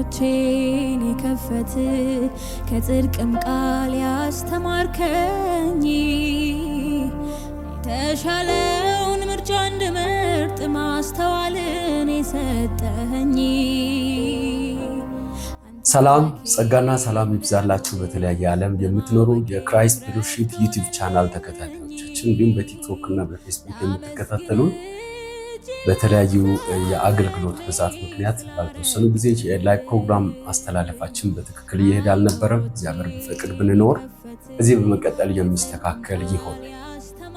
አይኖቼን የከፈት ከጽድቅም ቃል ያስተማርከኝ የተሻለውን ምርጫ እንድመርጥ ማስተዋልን የሰጠኸኝ። ሰላም ጸጋና ሰላም ይብዛላችሁ። በተለያየ ዓለም የምትኖሩ የክራይስት ፌሎሺፕ ዩቲዩብ ቻናል ተከታታዮቻችን እንዲሁም በቲክቶክ እና በፌስቡክ የምትከታተሉ በተለያዩ የአገልግሎት ብዛት ምክንያት ባልተወሰኑ ጊዜ የላይቭ ፕሮግራም ማስተላለፋችን በትክክል እየሄደ አልነበረም። እግዚአብሔር ቢፈቅድ ብንኖር እዚህ በመቀጠል የሚስተካከል ይሆን።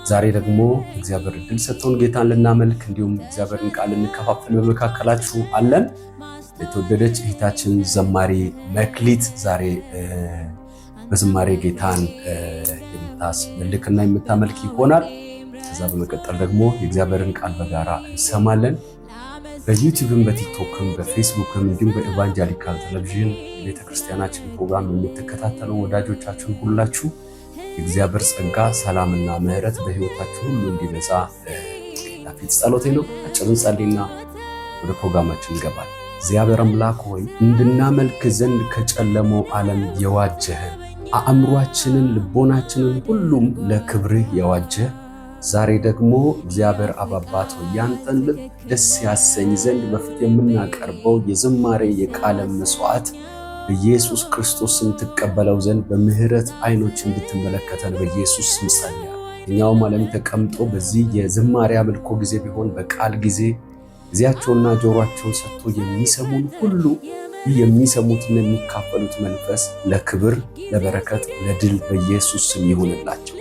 ዛሬ ደግሞ እግዚአብሔር እድል ሰጥቶን ጌታን ልናመልክ እንዲሁም እግዚአብሔርን ቃል እንከፋፈል በመካከላችሁ አለን። የተወደደች እህታችን ዘማሪ መክሊት ዛሬ በዝማሬ ጌታን የምታስመልክና የምታመልክ ይሆናል። ከዛ በመቀጠል ደግሞ የእግዚአብሔርን ቃል በጋራ እንሰማለን። በዩቲዩብም በቲክቶክም በፌስቡክም እንዲሁም በኢቫንጀሊካል ቴሌቪዥን ቤተክርስቲያናችን ፕሮግራም የምትከታተሉ ወዳጆቻችን ሁላችሁ የእግዚአብሔር ጸጋ ሰላምና ምሕረት በህይወታችሁ ሁሉ እንዲበዛ ጌታ ፊት ጸሎቴ ነው። አጭር እንጸልይና ወደ ፕሮግራማችን እንገባለን። እግዚአብሔር አምላክ ሆይ እንድናመልክ ዘንድ ከጨለመው ዓለም የዋጀህ አእምሯችንን ልቦናችንን ሁሉም ለክብርህ የዋጀህ ዛሬ ደግሞ እግዚአብሔር አባባት ሆይ ያንተን ልብ ደስ ያሰኝ ዘንድ በፊት የምናቀርበው የዝማሬ የቃለ መስዋዕት በኢየሱስ ክርስቶስም ትቀበለው ዘንድ በምህረት አይኖች እንድትመለከተን በኢየሱስ ስም ጸልያለሁ። እኛውም ዓለም ተቀምጦ በዚህ የዝማሬ አምልኮ ጊዜ ቢሆን በቃል ጊዜ ጊዜያቸውና ጆሮአቸውን ሰጥቶ የሚሰሙን ሁሉ የሚሰሙትና የሚካፈሉት መንፈስ ለክብር ለበረከት ለድል በኢየሱስ ስም ይሁንላቸው።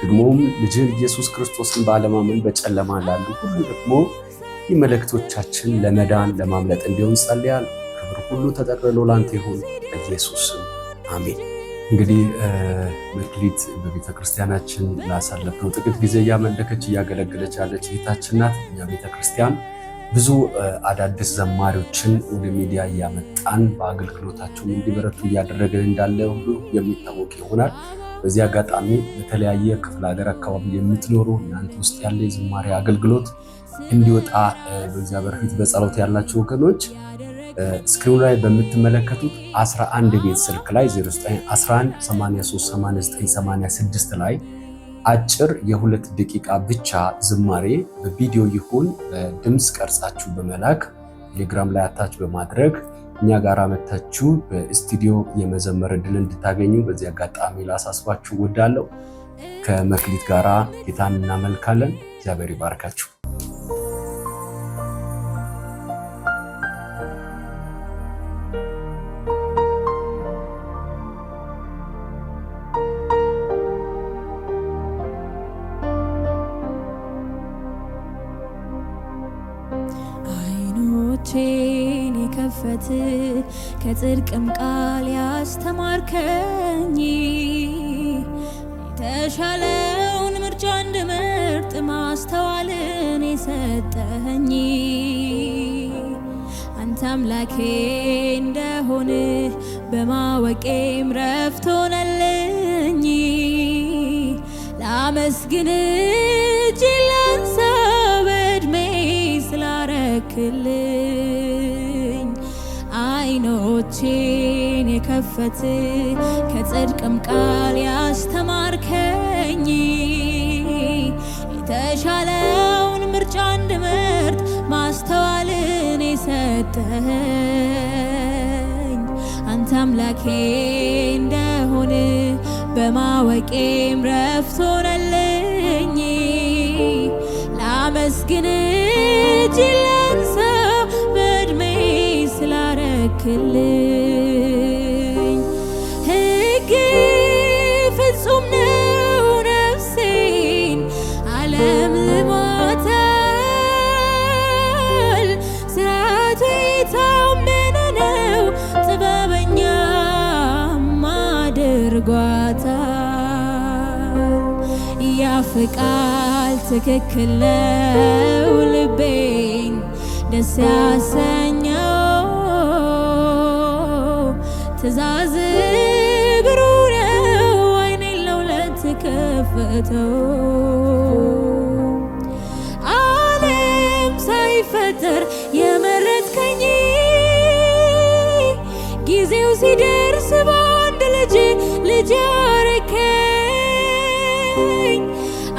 ደግሞም ልጅን ኢየሱስ ክርስቶስን ባለማመን በጨለማ ላሉ ሁሉ ደግሞ መልእክቶቻችን ለመዳን ለማምለጥ እንዲሆን ጸልያለሁ። ክብር ሁሉ ተጠቅልሎ ላንተ ይሁን በኢየሱስ ስም አሜን። እንግዲህ መክሊት በቤተክርስቲያናችን ላሳለፈው ጥቂት ጊዜ እያመለከች እያገለገለች ያለች እህታችን ናት። እኛ ቤተክርስቲያን ብዙ አዳዲስ ዘማሪዎችን ወደ ሚዲያ እያመጣን በአገልግሎታቸው እንዲበረቱ እያደረገን እንዳለ ሁሉ የሚታወቅ ይሆናል። በዚህ አጋጣሚ በተለያየ ክፍለ ሀገር አካባቢ የምትኖሩ እናንተ ውስጥ ያለ የዝማሬ አገልግሎት እንዲወጣ በእግዚአብሔር ፊት በጸሎት ያላችሁ ወገኖች ስክሪኑ ላይ በምትመለከቱት 11 ቤት ስልክ ላይ 0911838986 ላይ አጭር የ2 ደቂቃ ብቻ ዝማሬ በቪዲዮ ይሁን በድምጽ ቀርጻችሁ በመላክ ቴሌግራም ላይ አታች በማድረግ እኛ ጋር መታችሁ በስቱዲዮ የመዘመር እድል እንድታገኙ በዚህ አጋጣሚ ላሳስባችሁ ወዳለሁ። ከመክሊት ጋራ ጌታን እናመልካለን። እግዚአብሔር ይባርካችሁ። አይኖቼን የከፈት ከጽድቅም ቃል ያስተማርከኝ የተሻለውን ምርጫ እንድመርጥ ማስተዋልን የሰጠኸኝ አንተ አምላኬ እንደሆነ በማወቄም ረፍት ሆነልኝ። ላመስግን እጅግ ላንሳ በዕድሜ ስላረክልኝ አይኖቼን የከፈት ከጽድቅም ቃል ያስተማርከኝ የተሻለውን ምርጫ እንድመርጥ ማስተዋልን የሰጠኸኝ አንተ አምላኬ እንደሆነ በማወቄም ረፍት ሆነልኝ። ላመስግን እጅግ ላንሳ በዕድሜ ስላረክልኝ ሕግ ፍጹም ነው ነፍሴን አለምልሟታል። ሥርዓቱ የታመነ ነው ጥበበኛም አድርጓታል። ያፍ ቃል ትክክል ነው ልቤን ደስ ያሰኘው። ትእዛዝ ብሩህ ነው ዓይኔን ለሁለት ከፈተው። ዓለም ሳይፈጠር የመረጥከኝ ሲደርስ በአንድ ልጅ አረከኝ።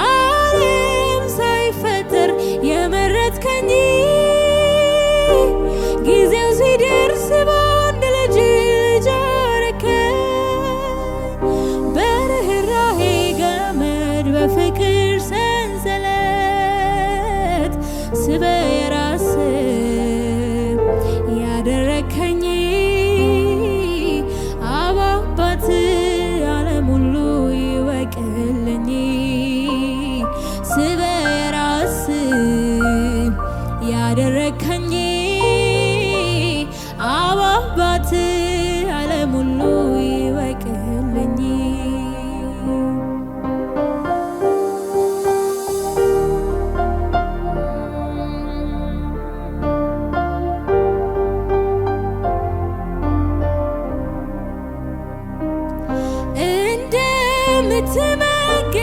ዓለም ሳይፈጠር የመረጥከኝ ጊዜው ሲደርስ በአንድ ልጅ አረከኝ። በርህራሄ ገመድ በፍቅር ሰንሰለት ስበህ የራስህ ያደረከኝ አብ አባት ዓለም ሁሉ ይወቅልኝ። ስበህ የራስህ ያደረከኝ አብ አባት ዓለም ሁሉ ይወቅልኝ። እንደምትመግብ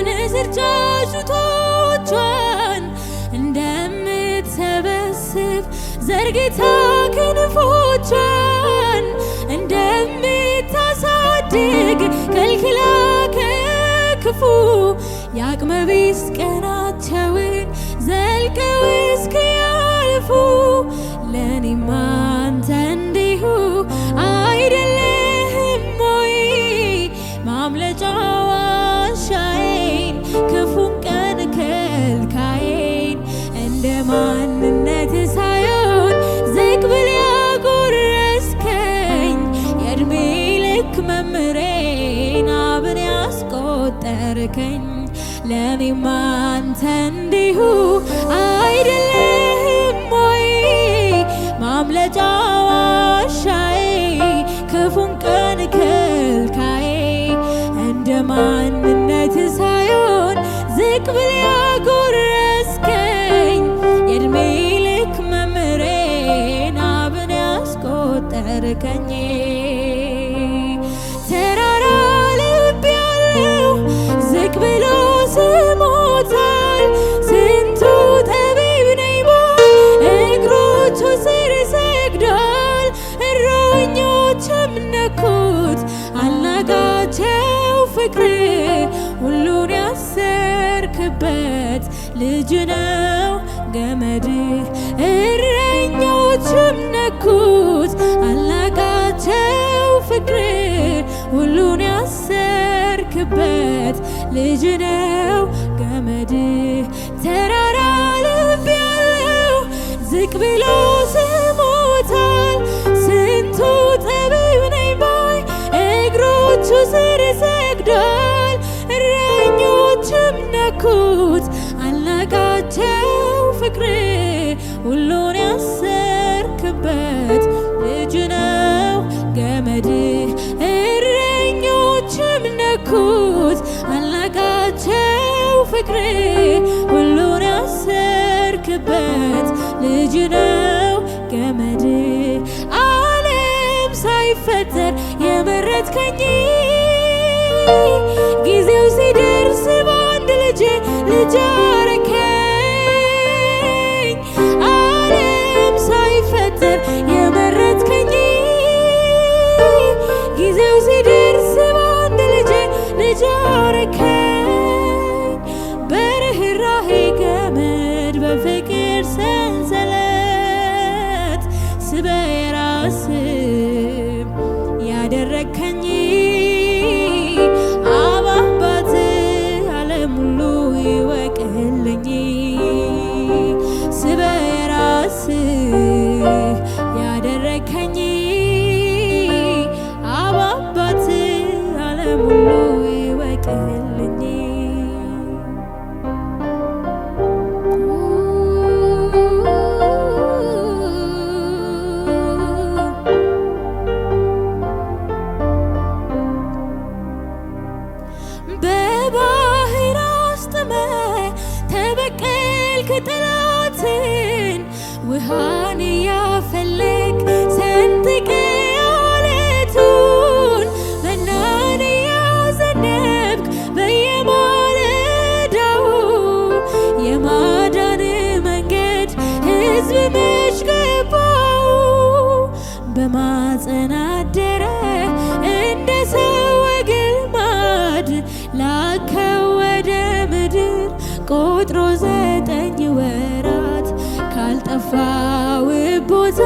ንስር ጫጩቶቿን እንደምትሰበስብ ዘርግታ ክንፎቿን እንደምታሳድግ ከልክላ ከክፉ የአቅመቢስ ቀናቸውን ዘልቀው እስኪያልፉ ለእኔም አንተ እንዲሁ አይደለህም ወይ? ማምለጫ ዋሻዬን ክፉን ቀን ከልካዬን እንደ ማንነት ሳይሆን ዝቅ ብለህ ያጎረስከኝ የዕድሜ ልክ መምህሬን አብን ያስቆጠርከኝ ለእኔም አንተ እንዲሁ አይደለህም ወይ? ማምለጫ ዋሻዬ ክፉን ቀን ከልካዬ እንደ ማንነት ሳይሆን ዝቅ ብለህ ያጎረስከኝ የዕድሜ ልክ መምህሬን አብን ያስቆጠርከኝ ተራራ ልብ ያለው ዝቅ ብሎ ስሞታል። ስንቱ ጠቢብ ነኝ ባይ እግሮቹ ስር ሰግዷል። እረኞችም ነኩት አልናቃቸው ፍቅር ሁሉን ያሰርክበት ልጅ ነው ገመድህ። እረኞችም ነኩት አልናቃቸው ፍቅር ሁሉን ያሰርክበት ልጅ ነው ገመድህ። ተራራ ልብ ያለው ዝቅ ብሎ ስሞታል። ስንቱ ጠቢብ ነኝ ባይ እግሮቹ ስር ሰግዷል። እረኞችም ነኩት አልናቃቸው ፍቅር ሁሉን ያሰርክበት ልጅ ነው ገመድህ። እረኞችም ነኩት አልናቃቸው ፍቅር ሁሉን ያሰርክበት ልጅ ነው ገመድህ። ዓለም ሳይፈጠር የመረጥከኝ ጊዜው ሲደርስ በአንድ ልጅ አረከኝ። ዓለም ሳይፈጠር የመረጥከኝ ጊዜው ሲደርስ በአንድ ልጅ አረከኝ። በርህራሄ ገመድ በፍቅር ሰንሰለት ስበህ የራስህ ያደረከኝ አብ አባት ዓለም ሁሉ ይወቅልኝ። ስበህ የራስህ ያደረከኝ አብ አባት ዓለም ሁሉ ይወቅልኝ። በባህር አስጥመህ ተበቀልክ ጠላትን ውሃን እያፈለግ ሰንጥቀ አለቱን መናን እያዘነብክ በየማለዳው የማዳን መንገድ ሕዝብ መች ገባው? በማጸናደ ቆጥሮ 9 ወራት ካልጠፋ ውብ ቦታ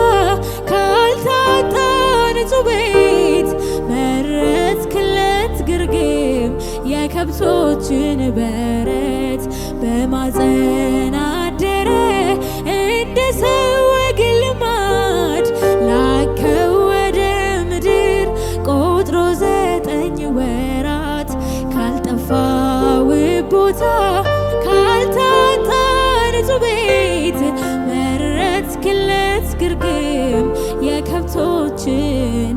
ካልታጣ ንጹህ ቤት መረጥክለት ግርግም የከብቶችን በረት በማፀን አደረ እንደ ሰው ወግ ልማድ ላከው ወደ ምድር ቆጥሮ 9 ወራት ካልጠፋ ውብ ቦታ ካልታጣ ንጹህ ቤት መረጥክለት ግርግም የከብቶችን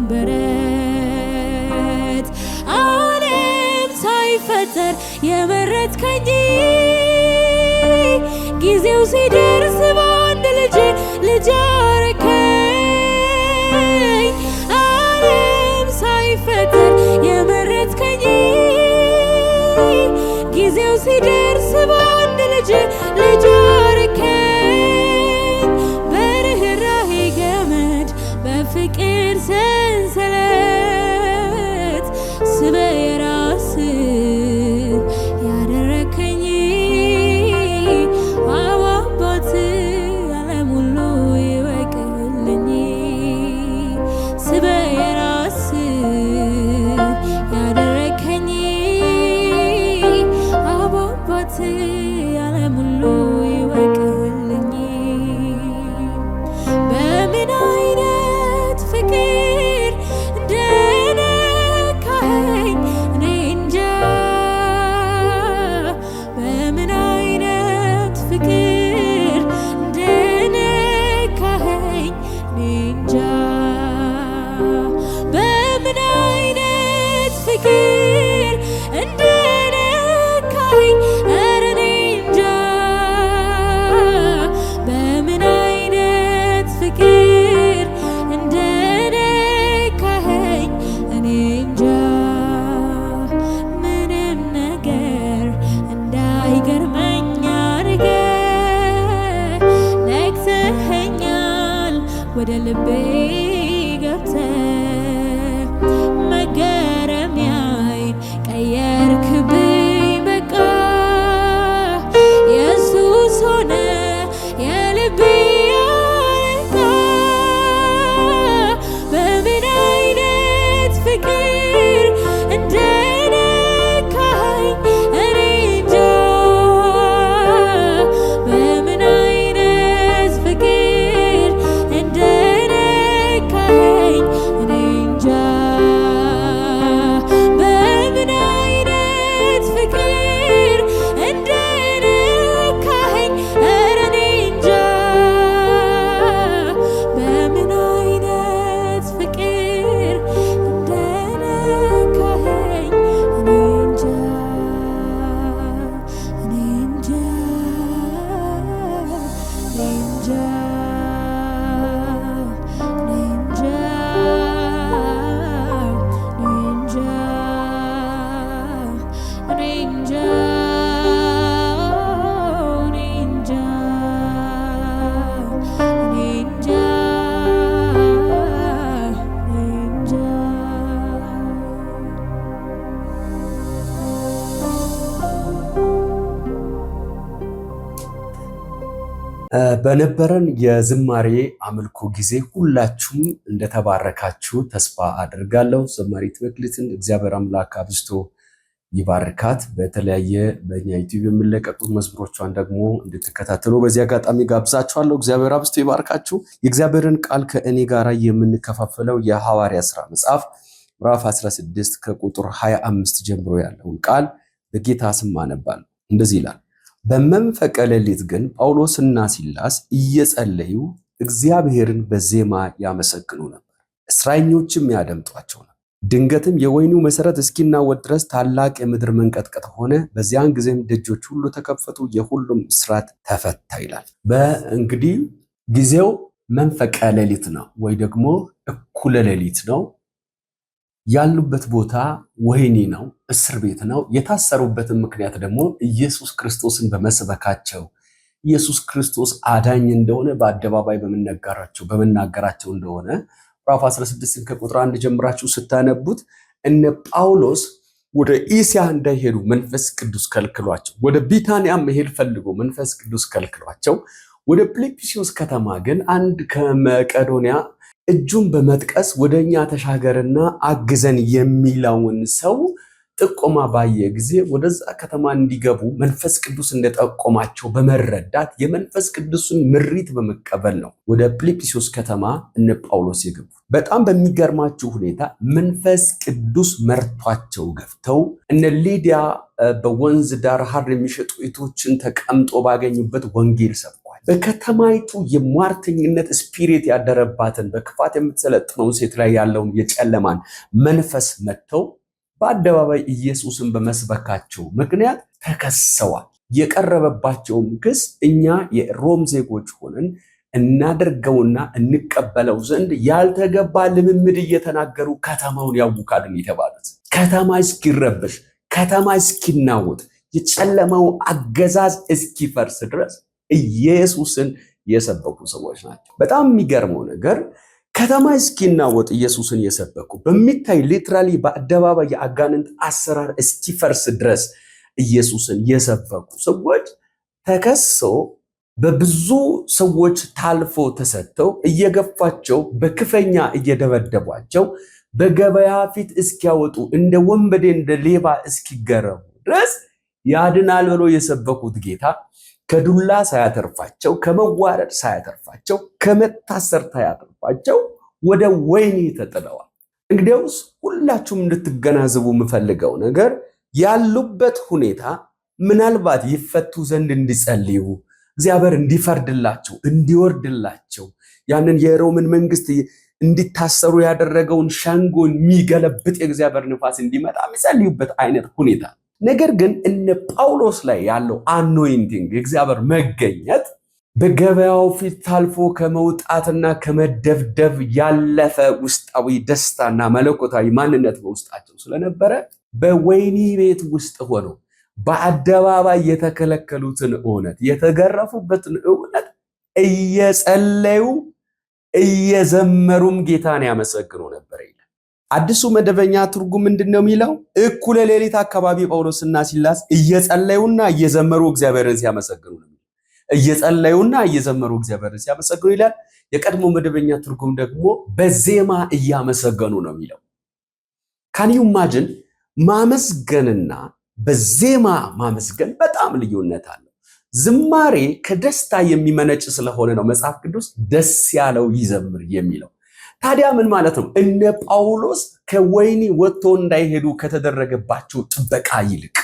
በረት ዓለም ሳይፈጠር የመረጥከኝ ጊዜው ሲደርስ በአንድ ልጅ አረከኝ። ዓለም ሳይፈጠር የመረጥከኝ ጊዜው ሲደርስ በአንድ ልጅ አረከኝ። በርህራሄ ገመድ በፍቅር ሰንሰለት ስበህ የራስህ ያደረከኝ አባት ዓለም ሁሉ ይወቅልኝ። ስበህ የራስህ ያደረከኝ አባት ዓለም ሁሉ ይወቅልኝ። በምን አይነት ፍቅር እንደነካኸኝ እኔ እንጃ። በምን አይነት ፍቅር እንደነካኸኝ እኔ እንጃ። በምን አይነት ፍቅር እንደነካኸኝ ኧረ እኔ እንጃ። በምን አይነት ፍቅር እንደነካኸኝ እኔ እንጃ። ምንም ነገር እንዳይገርመኝ አድርገህ ነክተኸኛል ወደ ልቤ ገብተህ መገረሚያዬን ቀየርክብኝ በቃ ኢየሱስ ሆነ የልቤ አለቃ። በምን አይነት ፍቅር እንደነካኸኝ እኔ እንጃ። በምን አይነት ፍቅር እንደነካኸኝ እኔ እንጃ። በምን አይነት ፍቅር እንደነካኸኝ ኧረ እኔ እንጃ። በምን አይነት ፍቅር እንደነካኸኝ እኔ እንጃ። እኔ እንጃ። እኔ እንጃ። እኔ እንጃ። እኔ እንጃ። እኔ እንጃ። እኔ እንጃ። እኔ እንጃ። እኔ እንጃ። በነበረን የዝማሬ አምልኮ ጊዜ ሁላችሁም እንደተባረካችሁ ተስፋ አድርጋለሁ። ዘማሪት መክሊትን እግዚአብሔር አምላክ አብዝቶ ይባርካት። በተለያየ በእኛ ዩቲዩብ የሚለቀቁት መዝሙሮቿን ደግሞ እንድትከታተሉ በዚህ አጋጣሚ ጋብዛችኋለሁ። እግዚአብሔር አብዝቶ ይባርካችሁ። የእግዚአብሔርን ቃል ከእኔ ጋር የምንከፋፈለው የሐዋርያ ሥራ መጽሐፍ ምዕራፍ 16 ከቁጥር 25 ጀምሮ ያለውን ቃል በጌታ ስም አነባለሁ። እንደዚህ ይላል። በመንፈቀ ሌሊት ግን ጳውሎስና ሲላስ እየጸለዩ እግዚአብሔርን በዜማ ያመሰግኑ ነበር፣ እስረኞችም ያደምጧቸው ነበር። ድንገትም የወህኒው መሰረት እስኪናወጥ ድረስ ታላቅ የምድር መንቀጥቀጥ ሆነ። በዚያን ጊዜም ደጆች ሁሉ ተከፈቱ፣ የሁሉም እስራት ተፈታ ይላል። በእንግዲህ ጊዜው መንፈቀ ሌሊት ነው ወይ ደግሞ እኩለ ሌሊት ነው። ያሉበት ቦታ ወህኒ ነው፣ እስር ቤት ነው። የታሰሩበትን ምክንያት ደግሞ ኢየሱስ ክርስቶስን በመስበካቸው ኢየሱስ ክርስቶስ አዳኝ እንደሆነ በአደባባይ በመናገራቸው እንደሆነ ምዕራፍ 16 ከቁጥር 1 ጀምራችሁ ስታነቡት እነ ጳውሎስ ወደ እስያ እንዳይሄዱ መንፈስ ቅዱስ ከልክሏቸው፣ ወደ ቢታንያ መሄድ ፈልጎ መንፈስ ቅዱስ ከልክሏቸው፣ ወደ ፊልጵስዩስ ከተማ ግን አንድ ከመቄዶንያ እጁን በመጥቀስ ወደኛ ተሻገርና አግዘን የሚለውን ሰው ጥቆማ ባየ ጊዜ ወደዛ ከተማ እንዲገቡ መንፈስ ቅዱስ እንደጠቆማቸው በመረዳት የመንፈስ ቅዱስን ምሪት በመቀበል ነው ወደ ፊልጵስዩስ ከተማ እነ ጳውሎስ የገቡት። በጣም በሚገርማችሁ ሁኔታ መንፈስ ቅዱስ መርቷቸው ገብተው እነ ሊዲያ በወንዝ ዳር ሐር የሚሸጡ እህቶችን ተቀምጦ ባገኙበት ወንጌል ሰብኳል። በከተማይቱ የሟርተኝነት ስፒሪት ያደረባትን በክፋት የምትሰለጥነውን ሴት ላይ ያለውን የጨለማን መንፈስ መጥተው በአደባባይ ኢየሱስን በመስበካቸው ምክንያት ተከሰዋል። የቀረበባቸውም ክስ እኛ የሮም ዜጎች ሆነን እናደርገውና እንቀበለው ዘንድ ያልተገባ ልምምድ እየተናገሩ ከተማውን ያውካልን የተባሉት። ከተማ እስኪረበሽ፣ ከተማ እስኪናወጥ፣ የጨለማው አገዛዝ እስኪፈርስ ድረስ ኢየሱስን የሰበኩ ሰዎች ናቸው። በጣም የሚገርመው ነገር ከተማ እስኪናወጥ ኢየሱስን የሰበኩ በሚታይ ሊትራሊ በአደባባይ የአጋንንት አሰራር እስኪፈርስ ድረስ ኢየሱስን የሰበኩ ሰዎች ተከሰው በብዙ ሰዎች ታልፎ ተሰጥተው እየገፋቸው በክፈኛ እየደበደቧቸው በገበያ ፊት እስኪያወጡ እንደ ወንበዴ እንደ ሌባ እስኪገረሙ ድረስ ያድናል ብሎ የሰበኩት ጌታ ከዱላ ሳያተርፋቸው፣ ከመዋረድ ሳያተርፋቸው፣ ከመታሰር ሳያተርፋቸው ወደ ወህኒ ተጥለዋል። እንግዲያውስ ሁላችሁም እንድትገናዘቡ የምፈልገው ነገር ያሉበት ሁኔታ ምናልባት ይፈቱ ዘንድ እንዲጸልዩ፣ እግዚአብሔር እንዲፈርድላቸው፣ እንዲወርድላቸው፣ ያንን የሮምን መንግስት እንዲታሰሩ ያደረገውን ሸንጎ የሚገለብጥ የእግዚአብሔር ንፋስ እንዲመጣ የሚጸልዩበት አይነት ሁኔታ። ነገር ግን እነ ጳውሎስ ላይ ያለው አኖይንቲንግ የእግዚአብሔር መገኘት በገበያው ፊት ታልፎ ከመውጣትና ከመደብደብ ያለፈ ውስጣዊ ደስታና መለኮታዊ ማንነት በውስጣቸው ስለነበረ በወህኒ ቤት ውስጥ ሆነው በአደባባይ የተከለከሉትን እውነት፣ የተገረፉበትን እውነት እየጸለዩ እየዘመሩም ጌታን ያመሰግኑ ነበር ይላል። አዲሱ መደበኛ ትርጉም ምንድነው የሚለው? እኩለ ሌሊት አካባቢ ጳውሎስና ሲላስ እየጸለዩና እየዘመሩ እግዚአብሔርን ሲያመሰግኑ ነው። እየጸለዩና እየዘመሩ እግዚአብሔርን ሲያመሰግኑ ይላል። የቀድሞ መደበኛ ትርጉም ደግሞ በዜማ እያመሰገኑ ነው የሚለው። ካን ዩ ኢማጂን? ማመስገንና በዜማ ማመስገን በጣም ልዩነት አለው። ዝማሬ ከደስታ የሚመነጭ ስለሆነ ነው መጽሐፍ ቅዱስ ደስ ያለው ይዘምር የሚለው። ታዲያ ምን ማለት ነው? እነ ጳውሎስ ከወህኒ ወጥቶ እንዳይሄዱ ከተደረገባቸው ጥበቃ ይልቅ፣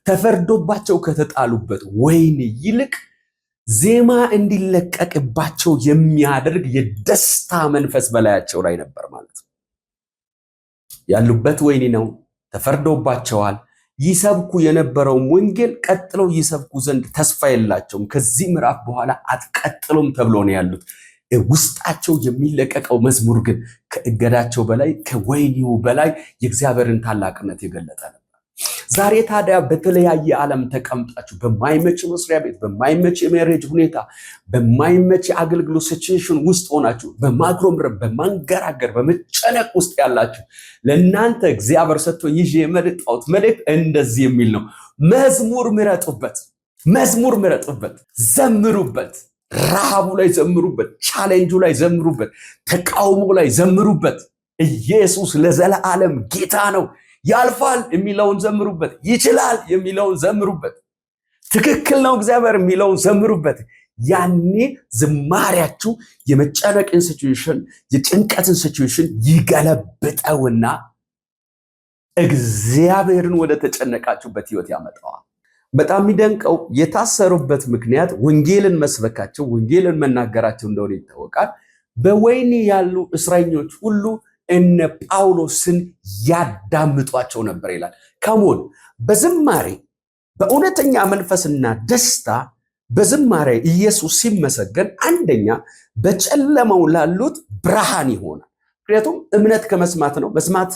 ተፈርዶባቸው ከተጣሉበት ወህኒ ይልቅ ዜማ እንዲለቀቅባቸው የሚያደርግ የደስታ መንፈስ በላያቸው ላይ ነበር ማለት ነው። ያሉበት ወህኒ ነው፣ ተፈርዶባቸዋል። ይሰብኩ የነበረውን ወንጌል ቀጥለው ይሰብኩ ዘንድ ተስፋ የላቸውም። ከዚህ ምዕራፍ በኋላ አትቀጥሉም ተብሎ ነው ያሉት። ውስጣቸው የሚለቀቀው መዝሙር ግን ከእገዳቸው በላይ ከወህኒው በላይ የእግዚአብሔርን ታላቅነት የገለጠ ነበር። ዛሬ ታዲያ በተለያየ ዓለም ተቀምጣችሁ በማይመች መስሪያ ቤት፣ በማይመች የሜሬጅ ሁኔታ፣ በማይመች የአገልግሎት ሲቹዌሽን ውስጥ ሆናችሁ በማግሮምረም፣ በማንገራገር፣ በመጨነቅ ውስጥ ያላችሁ ለእናንተ እግዚአብሔር ሰጥቶ ይዤ የመጣሁት መልእክት እንደዚህ የሚል ነው። መዝሙር ምረጡበት፣ መዝሙር ምረጡበት፣ ዘምሩበት። ረሃቡ ላይ ዘምሩበት፣ ቻሌንጁ ላይ ዘምሩበት፣ ተቃውሞ ላይ ዘምሩበት። ኢየሱስ ለዘላለም ጌታ ነው። ያልፋል የሚለውን ዘምሩበት፣ ይችላል የሚለውን ዘምሩበት፣ ትክክል ነው እግዚአብሔር የሚለውን ዘምሩበት። ያኔ ዝማሪያችሁ የመጨነቅን ሲቹዌሽን፣ የጭንቀትን ሲቹዌሽን ይገለብጠውና እግዚአብሔርን ወደ ተጨነቃችሁበት ህይወት ያመጣዋል። በጣም የሚደንቀው የታሰሩበት ምክንያት ወንጌልን መስበካቸው፣ ወንጌልን መናገራቸው እንደሆነ ይታወቃል። በወህኒ ያሉ እስረኞች ሁሉ እነ ጳውሎስን ያዳምጧቸው ነበር ይላል። ከሞን በዝማሬ በእውነተኛ መንፈስና ደስታ በዝማሬ ኢየሱስ ሲመሰገን፣ አንደኛ በጨለማው ላሉት ብርሃን ይሆናል። ምክንያቱም እምነት ከመስማት ነው፣ መስማት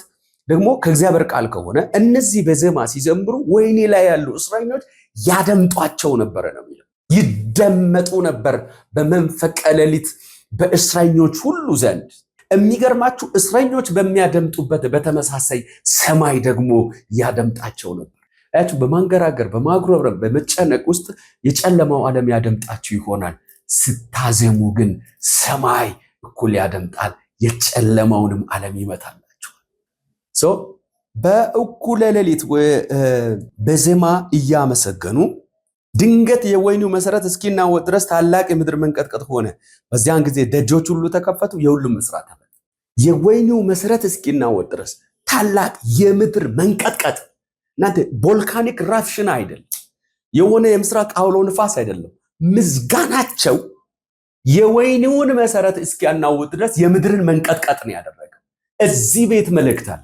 ደግሞ ከእግዚአብሔር ቃል ከሆነ እነዚህ በዜማ ሲዘምሩ ወህኒ ላይ ያሉ እስረኞች ያደምጧቸው ነበር ነው የሚለው። ይደመጡ ነበር በመንፈቀ ሌሊት በእስረኞች ሁሉ ዘንድ። የሚገርማችሁ እስረኞች በሚያደምጡበት በተመሳሳይ ሰማይ ደግሞ ያደምጣቸው ነበር። አያችሁ፣ በማንገራገር በማጉረምረም በመጨነቅ ውስጥ የጨለማው ዓለም ያደምጣችሁ ይሆናል። ስታዜሙ ግን ሰማይ እኩል ያደምጣል፣ የጨለማውንም ዓለም ይመታላችኋል። በእኩለ ሌሊት በዜማ እያመሰገኑ ድንገት የወይኒው መሰረት እስኪናወጥ ድረስ ታላቅ የምድር መንቀጥቀጥ ሆነ። በዚያን ጊዜ ደጆች ሁሉ ተከፈቱ፣ የሁሉም እስራት ተፈታ። የወይኒው መሰረት እስኪናወጥ ድረስ ታላቅ የምድር መንቀጥቀጥ። እናንተ ቮልካኒክ ራፕሽን አይደለም፣ የሆነ የምስራቅ አውሎ ንፋስ አይደለም። ምስጋናቸው የወይኒውን መሰረት እስኪያናውጥ ድረስ የምድርን መንቀጥቀጥ ነው ያደረገው። እዚህ ቤት መልእክት አለ።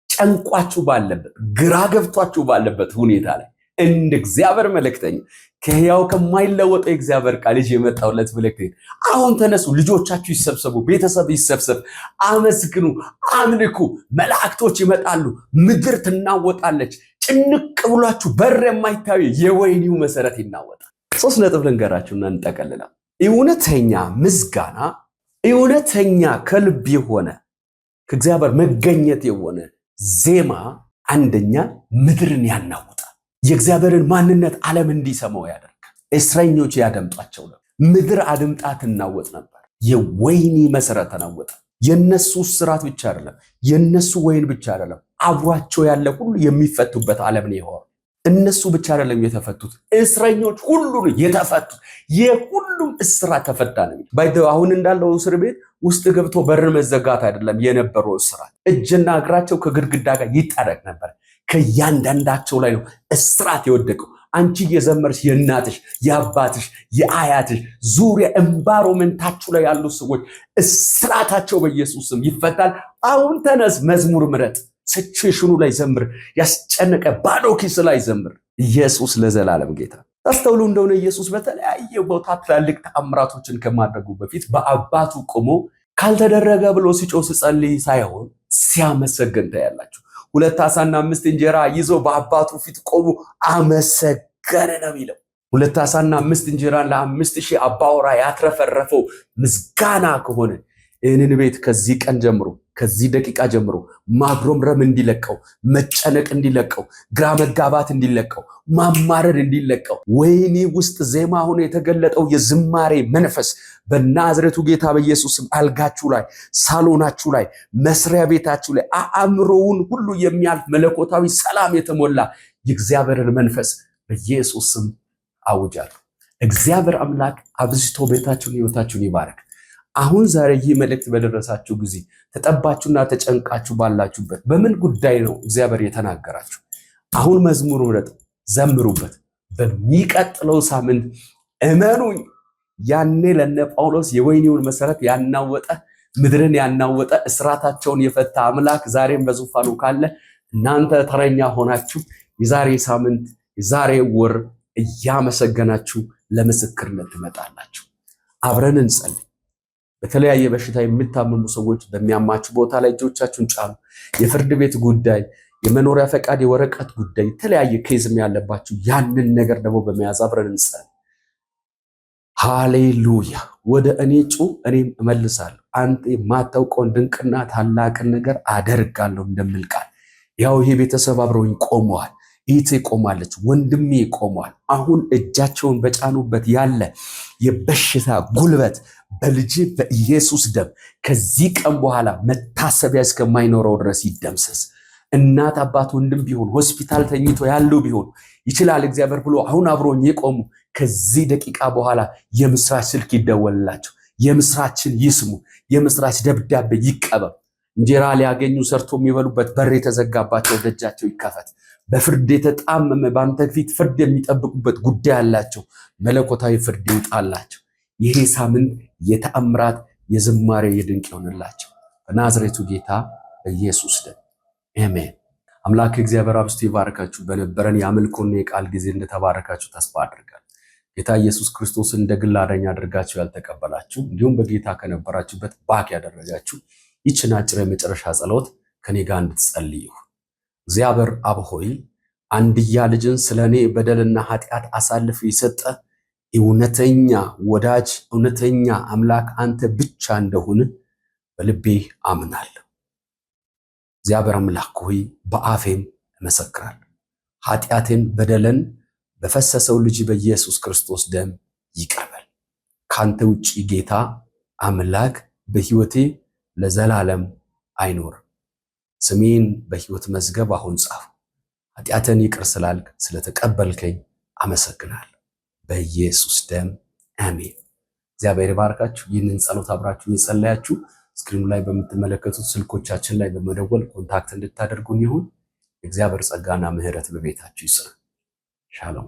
ጨንቋችሁ ባለበት፣ ግራ ገብቷችሁ ባለበት ሁኔታ ላይ እንደ እግዚአብሔር መልእክተኛ ከሕያው ከማይለወጠው የእግዚአብሔር ቃል ይዤ የመጣሁለት መልእክት፣ አሁን ተነሱ፣ ልጆቻችሁ ይሰብሰቡ፣ ቤተሰብ ይሰብሰብ፣ አመስግኑ፣ አምልኩ። መላእክቶች ይመጣሉ፣ ምድር ትናወጣለች። ጭንቅ ብሏችሁ በር የማይታዩ የወይኒው መሰረት ይናወጣል። 3 ነጥብ ልንገራችሁና እንጠቀልላ። እውነተኛ ምስጋና፣ እውነተኛ ከልብ የሆነ ከእግዚአብሔር መገኘት የሆነ ዜማ አንደኛ ምድርን ያናውጣል። የእግዚአብሔርን ማንነት ዓለም እንዲሰማው ያደርጋል። እስረኞች ያደምጧቸው ነበር። ምድር አድምጣ ትናወጥ ነበር። የወይኒ መሰረት ተናወጠ። የነሱ ስራት ብቻ አይደለም፣ የነሱ ወይን ብቻ አይደለም፣ አብሯቸው ያለ ሁሉ የሚፈቱበት ዓለም ነው ይሆን። እነሱ ብቻ አይደለም የተፈቱት፣ እስረኞች ሁሉ የተፈቱት። የሁሉም እስራት ተፈታ ነው። ባይተው አሁን እንዳለው እስር ቤት ውስጥ ገብቶ በር መዘጋት አይደለም የነበረው እስራት። እጅና እግራቸው ከግድግዳ ጋር ይጣረቅ ነበር። ከያንዳንዳቸው ላይ ነው እስራት የወደቀው። አንቺ የዘመርሽ የእናትሽ የአባትሽ የአያትሽ ዙሪያ ኤንቫይሮመንታችሁ ላይ ያሉ ሰዎች እስራታቸው በኢየሱስ ስም ይፈታል። አሁን ተነስ፣ መዝሙር ምረጥ፣ ሲቹዌሽኑ ላይ ዘምር፣ ያስጨነቀ ባዶ ኪስ ላይ ዘምር። ኢየሱስ ለዘላለም ጌታ። ታስተውሉ እንደሆነ ኢየሱስ በተለያየ ቦታ ትላልቅ ተአምራቶችን ከማድረጉ በፊት በአባቱ ቆሞ ካልተደረገ ብሎ ሲጮህ ሲጸልይ ሳይሆን ሲያመሰግን ታያላችሁ። 2 ዓሣና 5 እንጀራ ይዞ በአባቱ ፊት ቆሞ አመሰገነ ነው የሚለው። 2 ዓሣና 5 እንጀራን ለ5000 አባወራ ያትረፈረፈው ምስጋና ከሆነ ይህንን ቤት ከዚህ ቀን ጀምሮ ከዚህ ደቂቃ ጀምሮ ማግሮምረም እንዲለቀው፣ መጨነቅ እንዲለቀው፣ ግራ መጋባት እንዲለቀው፣ ማማረር እንዲለቀው፣ ወይኒ ውስጥ ዜማ ሆኖ የተገለጠው የዝማሬ መንፈስ በናዝሬቱ ጌታ በኢየሱስም አልጋችሁ ላይ፣ ሳሎናችሁ ላይ፣ መስሪያ ቤታችሁ ላይ አእምሮውን ሁሉ የሚያልፍ መለኮታዊ ሰላም የተሞላ የእግዚአብሔርን መንፈስ በኢየሱስም አውጃለሁ። እግዚአብሔር አምላክ አብዝቶ ቤታችሁን፣ ሕይወታችሁን ይባርክ። አሁን ዛሬ ይህ መልእክት በደረሳችሁ ጊዜ ተጠባችሁና ተጨንቃችሁ ባላችሁበት በምን ጉዳይ ነው እግዚአብሔር የተናገራችሁ? አሁን መዝሙር ምረጡ፣ ዘምሩበት። በሚቀጥለው ሳምንት እመኑኝ፣ ያኔ ለነ ጳውሎስ የወይኒውን መሰረት ያናወጠ፣ ምድርን ያናወጠ፣ እስራታቸውን የፈታ አምላክ ዛሬም በዙፋኑ ካለ እናንተ ተረኛ ሆናችሁ የዛሬ ሳምንት የዛሬ ወር እያመሰገናችሁ ለምስክርነት ትመጣላችሁ። አብረን እንጸልይ። በተለያየ በሽታ የምታመሙ ሰዎች በሚያማችሁ ቦታ ላይ እጆቻችሁን ጫኑ። የፍርድ ቤት ጉዳይ፣ የመኖሪያ ፈቃድ፣ የወረቀት ጉዳይ፣ የተለያየ ኬዝም ያለባችሁ ያንን ነገር ደግሞ በመያዝ አብረን እንጸልይ። ሃሌሉያ። ወደ እኔ ጩ፣ እኔም እመልሳለሁ። አንተ የማታውቀውን ድንቅና ታላቅን ነገር አደርጋለሁ እንደሚል ቃል ያው ይሄ ቤተሰብ አብረውኝ ቆመዋል። ይቴ ቆማለች፣ ወንድሜ ቆሟል። አሁን እጃቸውን በጫኑበት ያለ የበሽታ ጉልበት በልጅ በኢየሱስ ደም ከዚህ ቀን በኋላ መታሰቢያ እስከማይኖረው ድረስ ይደምሰስ። እናት አባት ወንድም ቢሆን ሆስፒታል ተኝቶ ያለው ቢሆን ይችላል እግዚአብሔር ብሎ አሁን አብሮኝ የቆሙ ከዚህ ደቂቃ በኋላ የምስራች ስልክ ይደወልላቸው፣ የምስራችን ይስሙ፣ የምስራች ደብዳቤ ይቀበል። እንጀራ ሊያገኙ ሰርቶ የሚበሉበት በር የተዘጋባቸው ደጃቸው ይከፈት። በፍርድ የተጣመመ በአንተ ፊት ፍርድ የሚጠብቁበት ጉዳይ አላቸው፣ መለኮታዊ ፍርድ ይውጣላቸው። ይሄ ሳምንት የተአምራት የዝማሬ የድንቅ ይሆንላቸው በናዝሬቱ ጌታ በኢየሱስ ደም አሜን። አምላክ እግዚአብሔር አብዝቶ ይባርካችሁ። በነበረን የአምልኮና የቃል ጊዜ እንደተባረካችሁ ተስፋ አድርጋለሁ። ጌታ ኢየሱስ ክርስቶስን እንደ ግል አዳኝ አድርጋችሁ ያልተቀበላችሁ እንዲሁም በጌታ ከነበራችሁበት ባክ ያደረጋችሁ ይህችን አጭር የመጨረሻ ጸሎት ከኔ ጋር እንድትጸልዩ። እግዚአብሔር አብ ሆይ አንድያ ልጅን ስለኔ በደልና ኃጢአት አሳልፍ የሰጠ እውነተኛ ወዳጅ እውነተኛ አምላክ አንተ ብቻ እንደሆነ በልቤ አምናለሁ። እግዚአብሔር አምላክ ሆይ በአፌም እመሰክራለሁ። ኃጢአቴን በደለን በፈሰሰው ልጅ በኢየሱስ ክርስቶስ ደም ይቅር በል። ካንተ ውጪ ጌታ አምላክ በሕይወቴ ለዘላለም አይኖርም። ስሜን በሕይወት መዝገብ አሁን ጻፍ። ኃጢአትን ይቅር ስላልክ ስለተቀበልከኝ አመሰግናለሁ። በኢየሱስ ደም አሜን። እግዚአብሔር ይባርካችሁ። ይህንን ጸሎት አብራችሁ የጸለያችሁ ስክሪኑ ላይ በምትመለከቱት ስልኮቻችን ላይ በመደወል ኮንታክት እንድታደርጉን ይሁን። የእግዚአብሔር ጸጋና ምሕረት በቤታችሁ ይስራ። ሻሎም